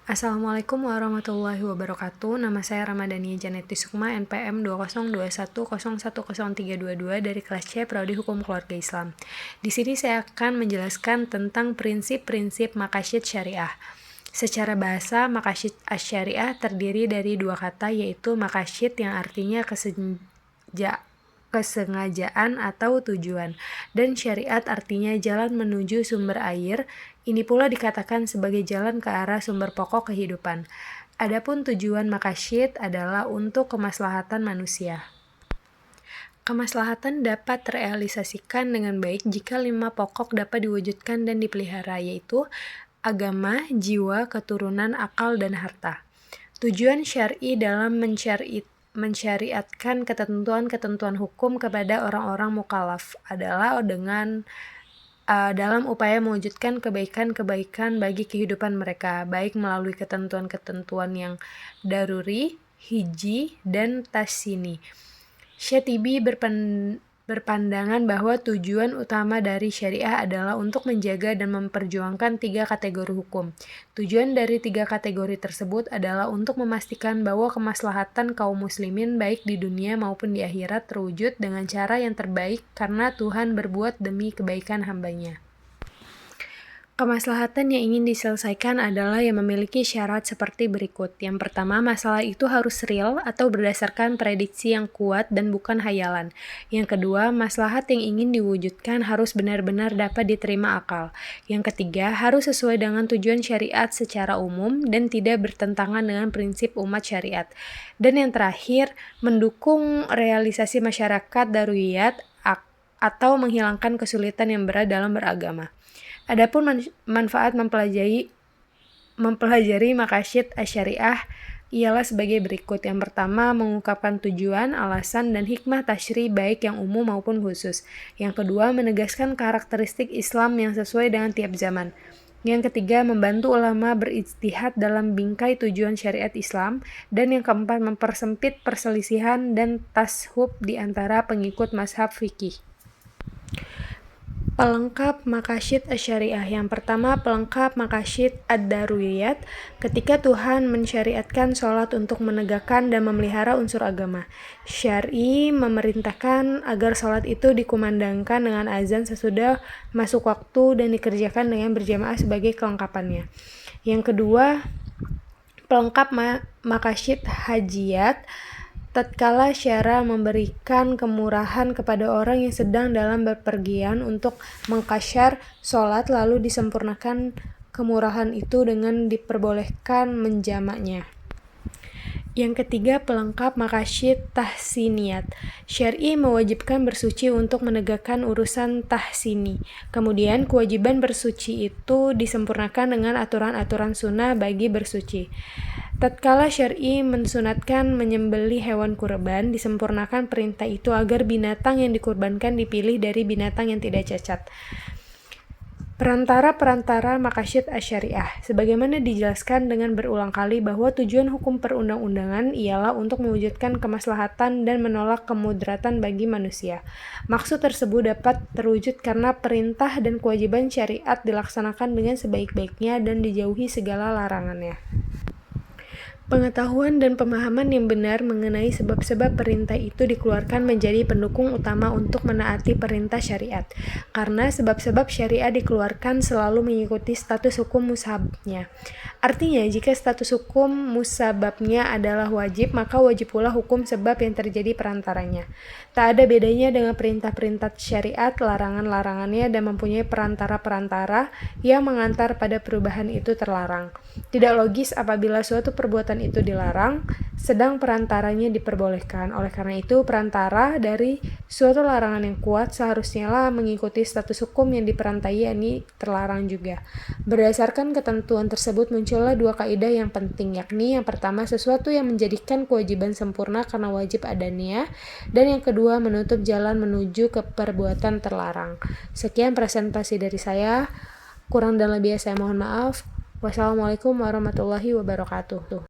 Assalamualaikum warahmatullahi wabarakatuh. Nama saya Ramadhania Janeti Sukma, NPM 2021010322 dari kelas C Prodi Hukum Keluarga Islam. Di sini saya akan menjelaskan tentang prinsip-prinsip maqasid syariah. Secara bahasa, maqasid asy-syariah terdiri dari dua kata, yaitu maqasid yang artinya kesengajaan atau tujuan, dan syariat artinya jalan menuju sumber air. Ini pula dikatakan sebagai jalan ke arah sumber pokok kehidupan. Adapun tujuan maqasid adalah untuk kemaslahatan manusia. Kemaslahatan dapat terrealisasikan dengan baik jika 5 pokok dapat diwujudkan dan dipelihara, yaitu agama, jiwa, keturunan, akal, dan harta. Tujuan syar'i dalam mensyariatkan ketentuan-ketentuan hukum kepada orang-orang mukallaf adalah dalam upaya mewujudkan kebaikan-kebaikan bagi kehidupan mereka, baik melalui ketentuan-ketentuan yang daruri, hiji, dan tasyini. Syatibi berpandangan bahwa tujuan utama dari syariah adalah untuk menjaga dan memperjuangkan 3 kategori hukum. Tujuan dari 3 kategori tersebut adalah untuk memastikan bahwa kemaslahatan kaum muslimin baik di dunia maupun di akhirat terwujud dengan cara yang terbaik karena Tuhan berbuat demi kebaikan hambanya. Kemaslahatan yang ingin diselesaikan adalah yang memiliki syarat seperti berikut. Yang pertama, masalah itu harus real atau berdasarkan prediksi yang kuat dan bukan hayalan. Yang kedua, maslahat yang ingin diwujudkan harus benar-benar dapat diterima akal. Yang ketiga, harus sesuai dengan tujuan syariat secara umum dan tidak bertentangan dengan prinsip umat syariat. Dan yang terakhir, mendukung realisasi masyarakat daruriyat atau menghilangkan kesulitan yang berat dalam beragama. Adapun manfaat mempelajari maqasid asy-syariah ialah sebagai berikut. Yang pertama, mengungkapkan tujuan, alasan, dan hikmah tasyri baik yang umum maupun khusus. Yang kedua, menegaskan karakteristik Islam yang sesuai dengan tiap zaman. Yang ketiga, membantu ulama berijtihad dalam bingkai tujuan syariat Islam. Dan yang keempat, mempersempit perselisihan dan tashub di antara pengikut mazhab fikih. Pelengkap maqasid asy-syariah. Yang pertama, pelengkap maqasid ad-daruriyat. Ketika Tuhan mensyariatkan sholat untuk menegakkan dan memelihara unsur agama, syar'i memerintahkan agar sholat itu dikumandangkan dengan azan sesudah masuk waktu dan dikerjakan dengan berjamaah sebagai kelengkapannya. Yang kedua, pelengkap maqasid hajiyat. Tatkala syara memberikan kemurahan kepada orang yang sedang dalam bepergian untuk mengqasyar sholat, lalu disempurnakan kemurahan itu dengan diperbolehkan menjamaknya. Yang ketiga, pelengkap maqasid tahsiniyat. Syar'i mewajibkan bersuci untuk menegakkan urusan tahsini. Kemudian, kewajiban bersuci itu disempurnakan dengan aturan-aturan sunnah bagi bersuci. Tatkala syar'i mensunatkan menyembelih hewan kurban, disempurnakan perintah itu agar binatang yang dikurbankan dipilih dari binatang yang tidak cacat. Perantara-perantara maqasid asy-syariah. Sebagaimana dijelaskan dengan berulang kali bahwa tujuan hukum perundang-undangan ialah untuk mewujudkan kemaslahatan dan menolak kemudaratan bagi manusia. Maksud tersebut dapat terwujud karena perintah dan kewajiban syariat dilaksanakan dengan sebaik-baiknya dan dijauhi segala larangannya. Pengetahuan dan pemahaman yang benar mengenai sebab-sebab perintah itu dikeluarkan menjadi pendukung utama untuk menaati perintah syariat. Karena sebab-sebab syariat dikeluarkan selalu mengikuti status hukum musababnya. Artinya, jika status hukum musababnya adalah wajib, maka wajib pula hukum sebab yang terjadi perantaranya. Tak ada bedanya dengan perintah-perintah syariat, larangan-larangannya, dan mempunyai perantara-perantara yang mengantar pada perubahan itu terlarang. Tidak logis apabila suatu perbuatan itu dilarang, sedang perantaranya diperbolehkan. Oleh karena itu, perantara dari suatu larangan yang kuat seharusnya mengikuti status hukum yang diperantai, yakni terlarang juga. Berdasarkan ketentuan tersebut muncullah 2 kaidah yang penting, yakni yang pertama, sesuatu yang menjadikan kewajiban sempurna karena wajib adanya, dan yang kedua, menutup jalan menuju ke perbuatan terlarang. Sekian presentasi dari saya. Kurang dan lebihnya saya mohon maaf. Wassalamualaikum warahmatullahi wabarakatuh.